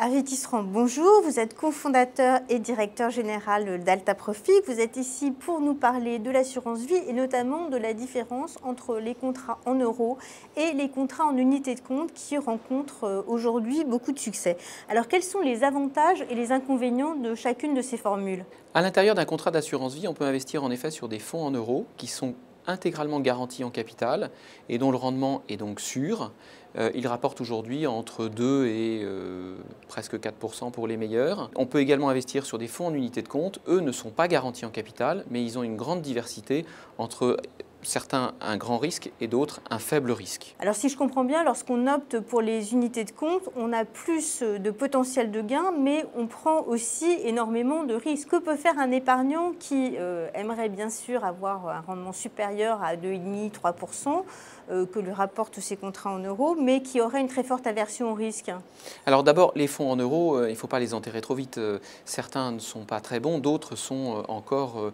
Hervé Tisserand, bonjour, vous êtes cofondateur et directeur général d'Alta Profit. Vous êtes ici pour nous parler de l'assurance vie et notamment de la différence entre les contrats en euros et les contrats en unités de compte qui rencontrent aujourd'hui beaucoup de succès. Alors quels sont les avantages et les inconvénients de chacune de ces formules? À l'intérieur d'un contrat d'assurance vie, on peut investir en effet sur des fonds en euros qui sont intégralement garantis en capital et dont le rendement est donc sûr. Il rapporte aujourd'hui entre 2 et presque 4% pour les meilleurs. On peut également investir sur des fonds en unité de compte. Eux ne sont pas garantis en capital, mais ils ont une grande diversité entre certains un grand risque et d'autres un faible risque. Alors si je comprends bien, lorsqu'on opte pour les unités de compte, on a plus de potentiel de gain, mais on prend aussi énormément de risques. Que peut faire un épargnant qui aimerait bien sûr avoir un rendement supérieur à 2,5–3% que lui rapportent ses contrats en euros, mais qui aurait une très forte aversion au risque? Alors d'abord, les fonds en euros, il ne faut pas les enterrer trop vite. Certains ne sont pas très bons, d'autres sont encore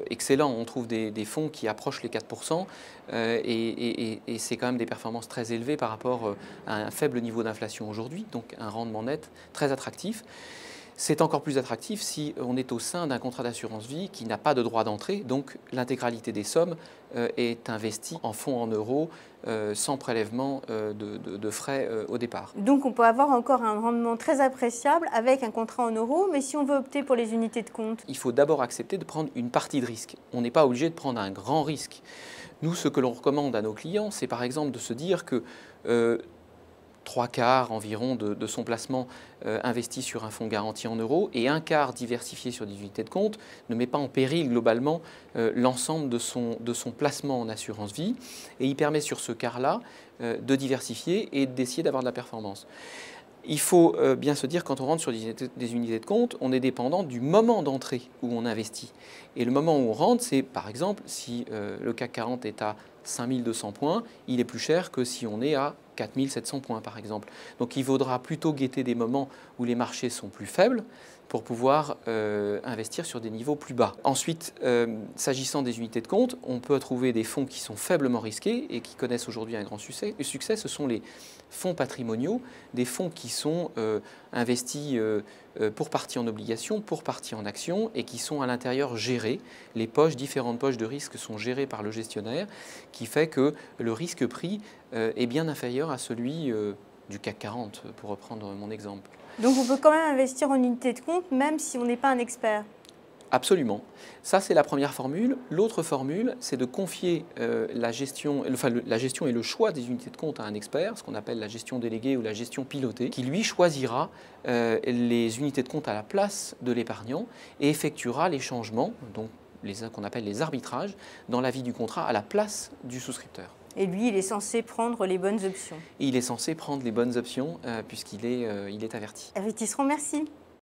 excellents. On trouve des fonds qui approchent les 4% et c'est quand même des performances très élevées par rapport à un faible niveau d'inflation aujourd'hui, donc un rendement net très attractif. C'est encore plus attractif si on est au sein d'un contrat d'assurance vie qui n'a pas de droit d'entrée, donc l'intégralité des sommes est investie en fonds en euros sans prélèvement de frais au départ. Donc on peut avoir encore un rendement très appréciable avec un contrat en euros, mais si on veut opter pour les unités de compte? Il faut d'abord accepter de prendre une partie de risque. On n'est pas obligé de prendre un grand risque. Nous, ce que l'on recommande à nos clients, c'est par exemple de se dire que 3/4 environ de son placement investi sur un fonds garanti en euros et un quart diversifié sur des unités de compte ne met pas en péril globalement l'ensemble de son placement en assurance vie et il permet sur ce quart-là de diversifier et d'essayer d'avoir de la performance. Il faut bien se dire, quand on rentre sur des unités de compte, on est dépendant du moment d'entrée où on investit. Et le moment où on rentre, c'est par exemple, si le CAC 40 est à 5200 points, il est plus cher que si on est à 4700 points par exemple. Donc il vaudra plutôt guetter des moments où les marchés sont plus faibles pour pouvoir investir sur des niveaux plus bas. Ensuite, s'agissant des unités de compte, on peut trouver des fonds qui sont faiblement risqués et qui connaissent aujourd'hui un grand succès. Ce sont les fonds patrimoniaux, des fonds qui sont investis pour partie en obligations, pour partie en actions et qui sont à l'intérieur gérés. Les différentes poches de risque sont gérées par le gestionnaire, qui fait que le risque pris est bien inférieur à celui du CAC 40, pour reprendre mon exemple. Donc on peut quand même investir en unité de compte, même si on n'est pas un expert? Absolument. Ça, c'est la première formule. L'autre formule, c'est de confier la gestion et le choix des unités de compte à un expert, ce qu'on appelle la gestion déléguée ou la gestion pilotée, qui lui choisira les unités de compte à la place de l'épargnant et effectuera les changements, donc qu'on appelle les arbitrages, dans la vie du contrat à la place du souscripteur. Et lui, il est censé prendre les bonnes options. Et il est censé prendre les bonnes options puisqu'il est averti. Hervé Tisserand, merci.